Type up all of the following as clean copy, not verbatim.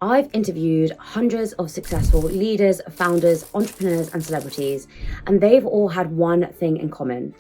I've interviewed hundreds of successful leaders, founders, entrepreneurs, and celebrities, and they've all had one thing in common.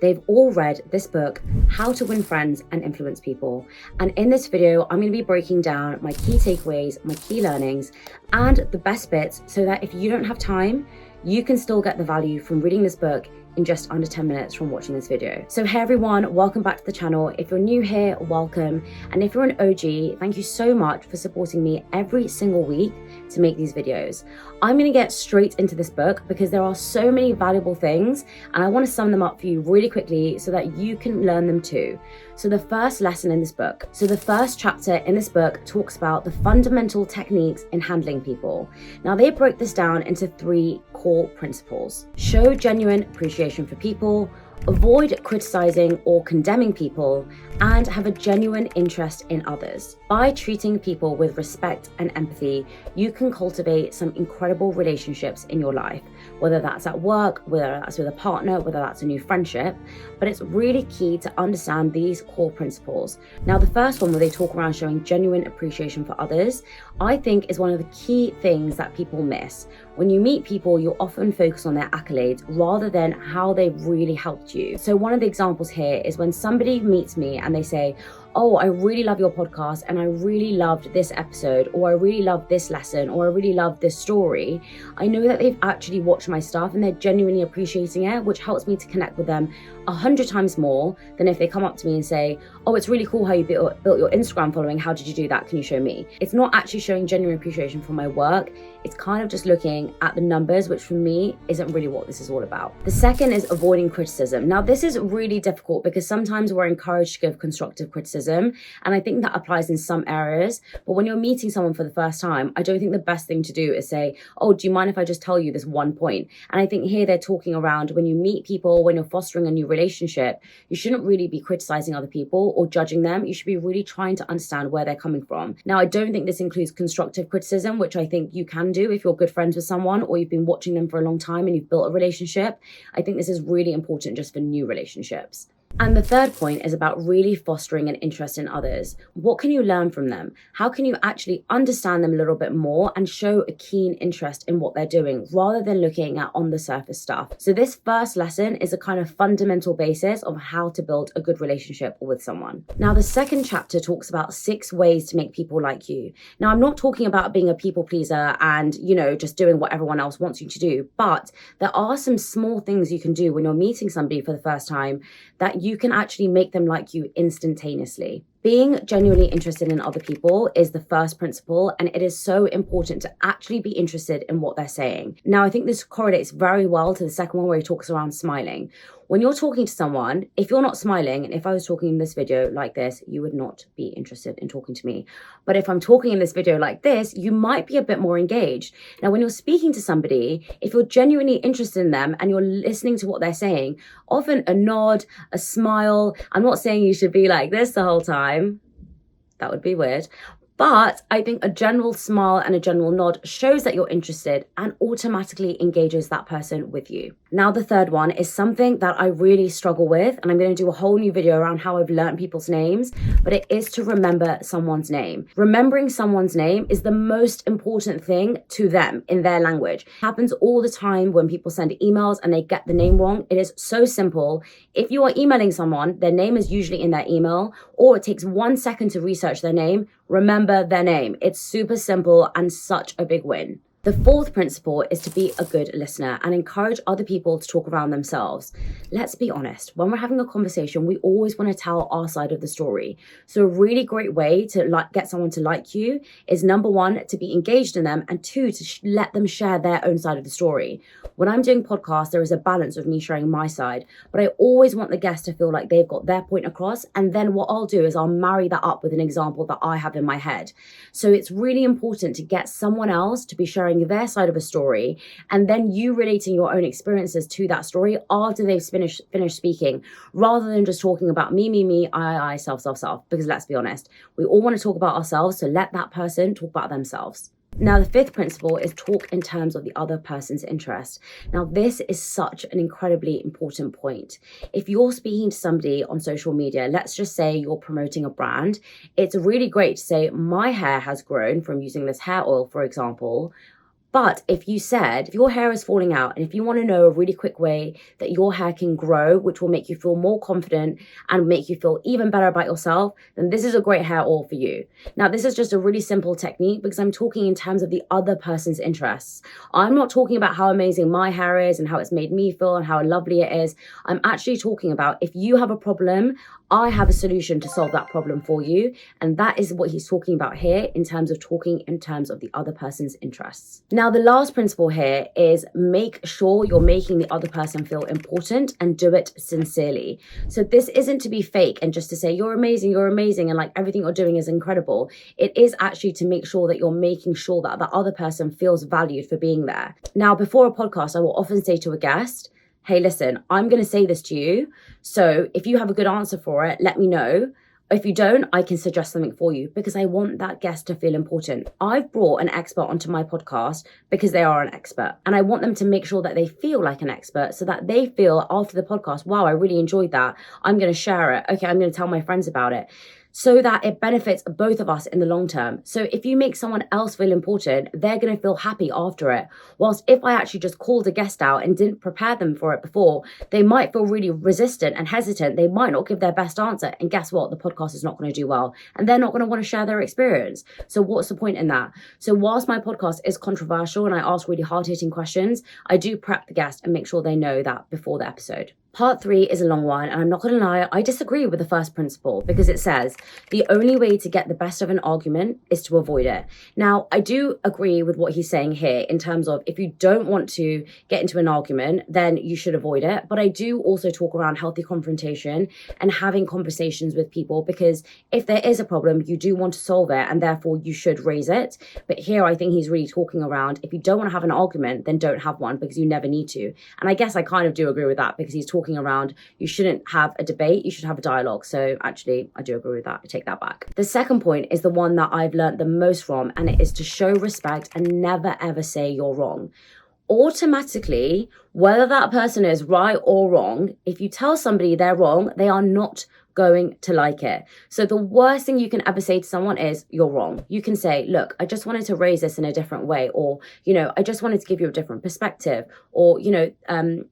They've all read this book, How to Win Friends and Influence People. And in this video, I'm going to be breaking down my key takeaways, my key learnings, and the best bits so that if you don't have time, you can still get the value from reading this book in just under 10 minutes from watching this video. So hey everyone, welcome back to the channel. If you're new here, welcome. And if you're an OG, thank you so much for supporting me every single week to make these videos. I'm gonna get straight into this book because there are so many valuable things and I wanna sum them up for you really quickly so that you can learn them too. So the first lesson in this book. So the first chapter in this book talks about the fundamental techniques in handling people. Now they broke this down into 3 core principles. Show genuine appreciation for people, avoid criticizing or condemning people, and have a genuine interest in others. By treating people with respect and empathy, you can cultivate some incredible relationships in your life, whether that's at work, whether that's with a partner, whether that's a new friendship. But it's really key to understand these core principles. Now, the first one, where they talk around showing genuine appreciation for others, I think is one of the key things that people miss. When you meet people, you'll often focus on their accolades rather than how they've really helped you. So one of the examples here is when somebody meets me and they say, oh, I really love your podcast and I really loved this episode, or I really loved this lesson, or I really loved this story. I know that they've actually watched my stuff and they're genuinely appreciating it, which helps me to connect with them 100 times more than if they come up to me and say, oh, it's really cool how you built your Instagram following. How did you do that? Can you show me? It's not actually showing genuine appreciation for my work. It's kind of just looking at the numbers, which for me isn't really what this is all about. The second is avoiding criticism. Now, this is really difficult because sometimes we're encouraged to give constructive criticism, and I think that applies in some areas. But when you're meeting someone for the first time, I don't think the best thing to do is say, oh, do you mind if I just tell you this one point? And I think here they're talking around when you meet people, when you're fostering a new relationship, you shouldn't really be criticizing other people or judging them. You should be really trying to understand where they're coming from. Now, I don't think this includes constructive criticism, which I think you can do if you're good friends with someone or you've been watching them for a long time and you've built a relationship. I think this is really important just for new relationships. And the third point is about really fostering an interest in others. What can you learn from them? How can you actually understand them a little bit more and show a keen interest in what they're doing rather than looking at on the surface stuff? So this first lesson is a kind of fundamental basis of how to build a good relationship with someone. Now, the second chapter talks about 6 ways to make people like you. Now, I'm not talking about being a people pleaser and, just doing what everyone else wants you to do, but there are some small things you can do when you're meeting somebody for the first time that you can actually make them like you instantaneously. Being genuinely interested in other people is the first principle, and it is so important to actually be interested in what they're saying. Now, I think this correlates very well to the second one where he talks around smiling. When you're talking to someone, if you're not smiling, and if I was talking in this video like this, you would not be interested in talking to me. But if I'm talking in this video like this, you might be a bit more engaged. Now, when you're speaking to somebody, if you're genuinely interested in them and you're listening to what they're saying, often a nod, a smile. I'm not saying you should be like this the whole time. That would be weird. But I think a general smile and a general nod shows that you're interested and automatically engages that person with you. Now, the third one is something that I really struggle with, and I'm going to do a whole new video around how I've learned people's names, but it is to remember someone's name. Remembering someone's name is the most important thing to them in their language. It happens all the time when people send emails and they get the name wrong. It is so simple. If you are emailing someone, their name is usually in their email, or it takes 1 second to research their name. Remember their name. It's super simple and such a big win. The fourth principle is to be a good listener and encourage other people to talk around themselves. Let's be honest, when we're having a conversation, we always want to tell our side of the story. So a really great way to get someone to like you is, number 1, to be engaged in them, and 2, to let them share their own side of the story. When I'm doing podcasts, there is a balance of me sharing my side, but I always want the guest to feel like they've got their point across. And then what I'll do is I'll marry that up with an example that I have in my head. So it's really important to get someone else to be sharing their side of a story, and then you relating your own experiences to that story after they've finished speaking, rather than just talking about me, I, self. Because let's be honest, we all want to talk about ourselves, so let that person talk about themselves. Now, the fifth principle is talk in terms of the other person's interest. Now, this is such an incredibly important point. If you're speaking to somebody on social media, let's just say you're promoting a brand, it's really great to say, my hair has grown from using this hair oil, for example. But if you said, if your hair is falling out and if you want to know a really quick way that your hair can grow, which will make you feel more confident and make you feel even better about yourself, then this is a great hair oil for you. Now, this is just a really simple technique because I'm talking in terms of the other person's interests. I'm not talking about how amazing my hair is and how it's made me feel and how lovely it is. I'm actually talking about if you have a problem, I have a solution to solve that problem for you. And that is what he's talking about here in terms of talking in terms of the other person's interests. Now, the last principle here is make sure you're making the other person feel important and do it sincerely. So this isn't to be fake and just to say, you're amazing, and like everything you're doing is incredible. It is actually to make sure that you're making sure that the other person feels valued for being there. Now, before a podcast, I will often say to a guest, hey, listen, I'm going to say this to you. So if you have a good answer for it, let me know. If you don't, I can suggest something for you because I want that guest to feel important. I've brought an expert onto my podcast because they are an expert and I want them to make sure that they feel like an expert so that they feel after the podcast, wow, I really enjoyed that. I'm going to share it. Okay, I'm going to tell my friends about it, so that it benefits both of us in the long term. So if you make someone else feel important, they're going to feel happy after it. Whilst if I actually just called a guest out and didn't prepare them for it before, they might feel really resistant and hesitant. They might not give their best answer. And guess what? The podcast is not going to do well. And they're not going to want to share their experience. So what's the point in that? So whilst my podcast is controversial and I ask really hard-hitting questions, I do prep the guest and make sure they know that before the episode. Part 3 is a long one, and I'm not going to lie, I disagree with the first principle because it says the only way to get the best of an argument is to avoid it. Now, I do agree with what he's saying here in terms of if you don't want to get into an argument, then you should avoid it. But I do also talk around healthy confrontation and having conversations with people because if there is a problem, you do want to solve it and therefore you should raise it. But here I think he's really talking around if you don't want to have an argument, then don't have one because you never need to. And I guess I kind of do agree with that because he's talking around you shouldn't have a debate, you should have a dialogue. So actually I do agree with that. I take that back. The second point is the one that I've learned the most from, and it is to show respect and never ever say you're wrong. Automatically, whether that person is right or wrong, if you tell somebody they're wrong, they are not going to like it. So the worst thing you can ever say to someone is you're wrong. You can say, look, I just wanted to raise this in a different way, or, I just wanted to give you a different perspective, or,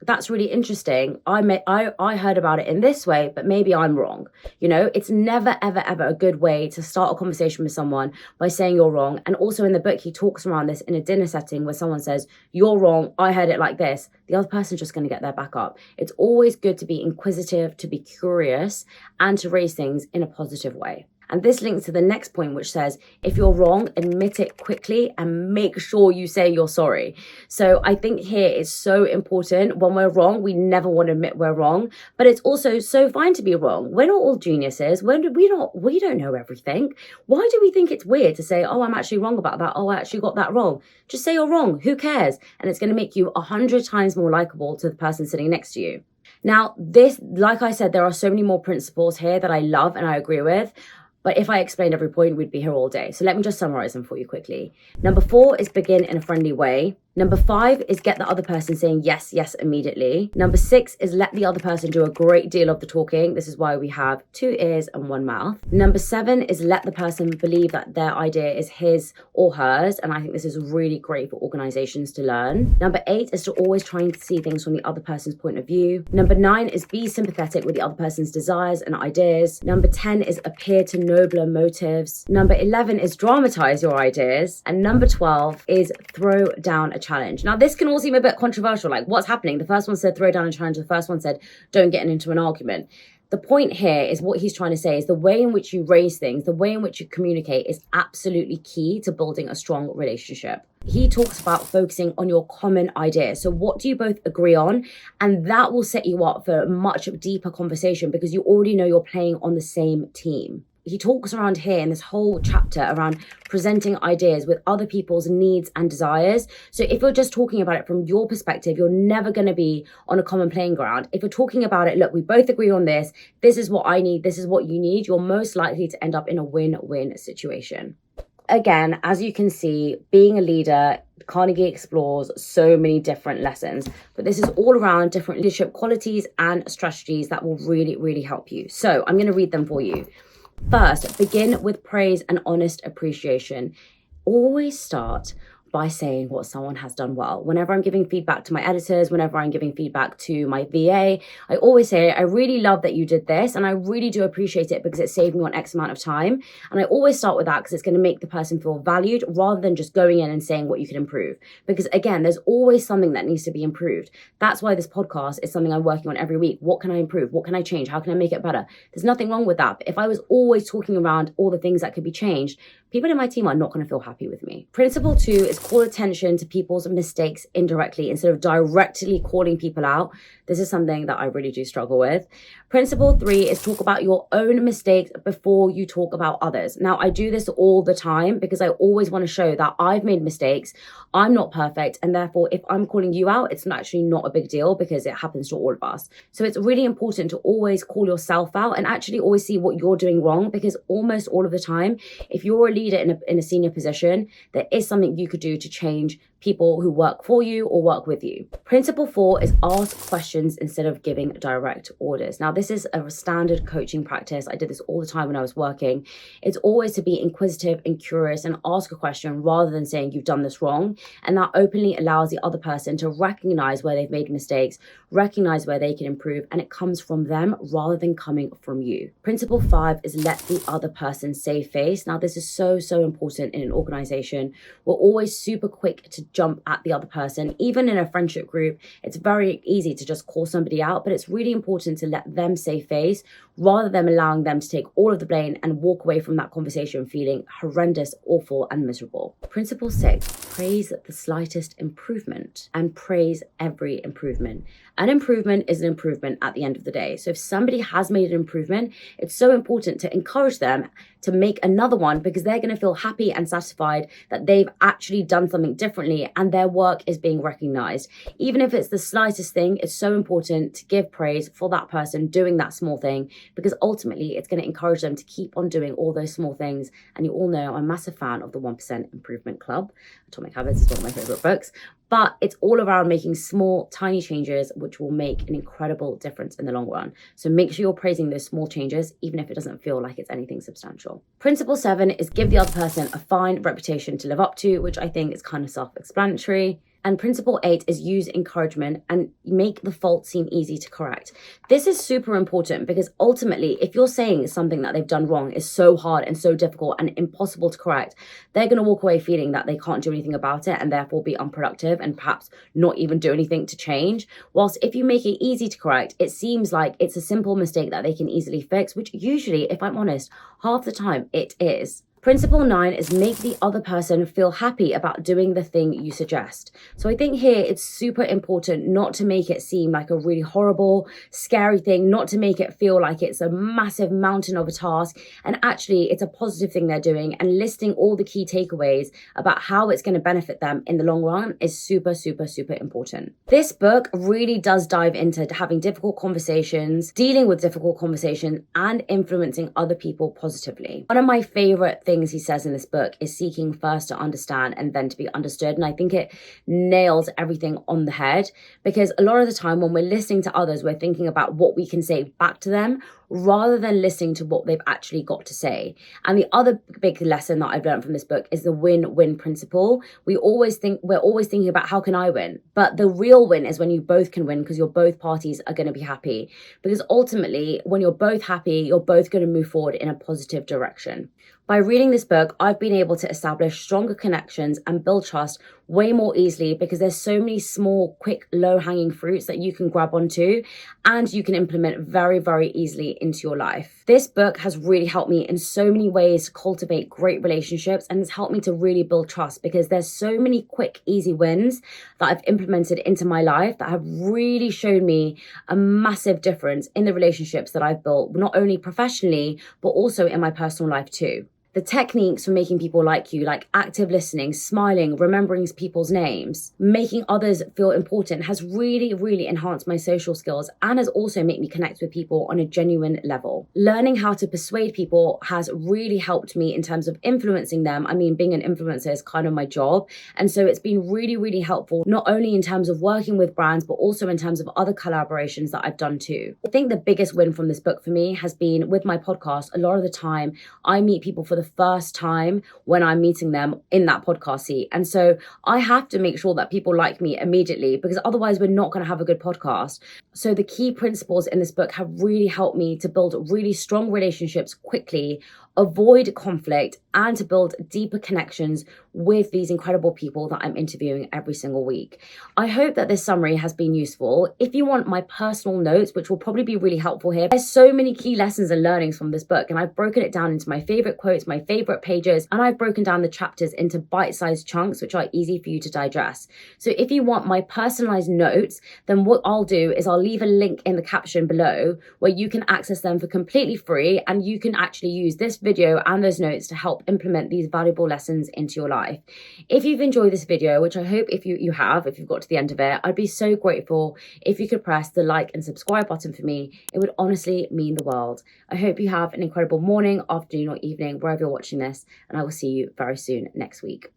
that's really interesting. I heard about it in this way, but maybe I'm wrong. It's never, ever, ever a good way to start a conversation with someone by saying you're wrong. And also in the book, he talks around this in a dinner setting where someone says, you're wrong, I heard it like this. The other person's just going to get their back up. It's always good to be inquisitive, to be curious, and to raise things in a positive way. And this links to the next point, which says, if you're wrong, admit it quickly and make sure you say you're sorry. So I think here it's so important. When we're wrong, we never want to admit we're wrong, but it's also so fine to be wrong. We're not all geniuses. We don't know everything. Why do we think it's weird to say, oh, I'm actually wrong about that. Oh, I actually got that wrong. Just say you're wrong. Who cares? And it's going to make you 100 times more likable to the person sitting next to you. Now, this, like I said, there are so many more principles here that I love and I agree with. But if I explained every point, we'd be here all day. So let me just summarize them for you quickly. Number 4 is begin in a friendly way. Number 5 is get the other person saying yes, yes immediately. Number 6 is let the other person do a great deal of the talking. This is why we have 2 ears and 1 mouth. Number 7 is let the person believe that their idea is his or hers. And I think this is really great for organizations to learn. Number 8 is to always try and see things from the other person's point of view. Number 9 is be sympathetic with the other person's desires and ideas. Number 10 is appear to nobler motives. Number 11 is dramatize your ideas. And number 12 is throw down a challenge. Now, this can all seem a bit controversial, like what's happening? The first one said throw down a challenge. The first one said don't get into an argument. The point here is what he's trying to say is the way in which you raise things, the way in which you communicate is absolutely key to building a strong relationship. He talks about focusing on your common idea. So what do you both agree on? And that will set you up for a much deeper conversation because you already know you're playing on the same team. He talks around here in this whole chapter around presenting ideas with other people's needs and desires. So if you're just talking about it from your perspective, you're never going to be on a common playing ground. If you're talking about it, look, we both agree on this. This is what I need. This is what you need. You're most likely to end up in a win-win situation. Again, as you can see, being a leader, Carnegie explores so many different lessons, but this is all around different leadership qualities and strategies that will really, really help you. So I'm going to read them for you. First, begin with praise and honest appreciation. Always start by saying what someone has done well. Whenever I'm giving feedback to my editors, whenever I'm giving feedback to my VA, I always say, I really love that you did this, and I really do appreciate it because it saved me on X amount of time. And I always start with that because it's going to make the person feel valued rather than just going in and saying what you can improve. Because again, there's always something that needs to be improved. That's why this podcast is something I'm working on every week. What can I improve? What can I change? How can I make it better? There's nothing wrong with that. But if I was always talking around all the things that could be changed, people in my team are not going to feel happy with me. Principle 2 is call attention to people's mistakes indirectly instead of directly calling people out. This is something that I really do struggle with. Principle 3 is talk about your own mistakes before you talk about others. Now, I do this all the time because I always want to show that I've made mistakes. I'm not perfect. And therefore, if I'm calling you out, it's actually not a big deal because it happens to all of us. So it's really important to always call yourself out and actually always see what you're doing wrong, because almost all of the time, if you're a leader in a senior position, there is something you could do to change people who work for you or work with you. Principle 4 is ask questions instead of giving direct orders. Now, this is a standard coaching practice. I did this all the time when I was working. It's always to be inquisitive and curious and ask a question rather than saying you've done this wrong. And that openly allows the other person to recognize where they've made mistakes, recognize where they can improve, and it comes from them rather than coming from you. Principle 5 is let the other person save face. Now, this is so important in an organization. We're always super quick to jump at the other person. Even in a friendship group, it's very easy to just call somebody out, but it's really important to let them save face rather than allowing them to take all of the blame and walk away from that conversation feeling horrendous, awful, and miserable. Principle 6, praise the slightest improvement and praise every improvement. An improvement is an improvement at the end of the day. So if somebody has made an improvement, it's so important to encourage them to make another one because they're going to feel happy and satisfied that they've actually done something differently and their work is being recognized. Even if it's the slightest thing, it's so important to give praise for that person doing that small thing, because ultimately it's going to encourage them to keep on doing all those small things. And you all know I'm a massive fan of the 1% Improvement Club. Atomic Habits is one of my favorite books. But it's all around making small, tiny changes, which will make an incredible difference in the long run. So make sure you're praising those small changes, even if it doesn't feel like it's anything substantial. Principle 7 is give the other person a fine reputation to live up to, which I think is kind of self-explanatory. And principle 8 is use encouragement and make the fault seem easy to correct. This is super important because ultimately, if you're saying something that they've done wrong is so hard and so difficult and impossible to correct, they're going to walk away feeling that they can't do anything about it and therefore be unproductive and perhaps not even do anything to change. Whilst if you make it easy to correct, it seems like it's a simple mistake that they can easily fix, which usually, if I'm honest, half the time it is. Principle 9 is make the other person feel happy about doing the thing you suggest. So I think here it's super important not to make it seem like a really horrible, scary thing, not to make it feel like it's a massive mountain of a task, and actually it's a positive thing they're doing, and listing all the key takeaways about how it's going to benefit them in the long run is super important. This book really does dive into having difficult conversations, dealing with difficult conversations, and influencing other people positively. One of my favorite things he says in this book is seeking first to understand and then to be understood. And I think it nails everything on the head, because a lot of the time when we're listening to others, we're thinking about what we can say back to them rather than listening to what they've actually got to say. And the other big lesson that I've learned from this book is the win-win principle. We're always thinking about how can I win? But the real win is when you both can win, because both parties are going to be happy. Because ultimately, when you're both happy, you're both going to move forward in a positive direction. By reading this book, I've been able to establish stronger connections and build trust way more easily, because there's so many small, quick, low-hanging fruits that you can grab onto and you can implement very easily into your life. This book has really helped me in so many ways to cultivate great relationships, and it's helped me to really build trust, because there's so many quick, easy wins that I've implemented into my life that have really shown me a massive difference in the relationships that I've built, not only professionally, but also in my personal life too. The techniques for making people like you, like active listening, smiling, remembering people's names, making others feel important, has really, really enhanced my social skills and has also made me connect with people on a genuine level. Learning how to persuade people has really helped me in terms of influencing them. I mean, being an influencer is kind of my job. And so it's been really, really helpful, not only in terms of working with brands, but also in terms of other collaborations that I've done too. I think the biggest win from this book for me has been with my podcast. A lot of the time, I meet people for the first time when I'm meeting them in that podcast seat. And so I have to make sure that people like me immediately, because otherwise we're not going to have a good podcast. So the key principles in this book have really helped me to build really strong relationships quickly, avoid conflict, and to build deeper connections with these incredible people that I'm interviewing every single week. I hope that this summary has been useful. If you want my personal notes, which will probably be really helpful here, there's so many key lessons and learnings from this book, and I've broken it down into my favorite quotes, my favorite pages, and I've broken down the chapters into bite-sized chunks, which are easy for you to digest. So if you want my personalized notes, then what I'll do is I'll leave a link in the caption below where you can access them for completely free, and you can actually use this video and those notes to help implement these valuable lessons into your life. If you've enjoyed this video, which I hope if you have, if you've got to the end of it, I'd be so grateful if you could press the like and subscribe button for me. It would honestly mean the world. I hope you have an incredible morning, afternoon, or evening, wherever you're watching this, and I will see you very soon next week.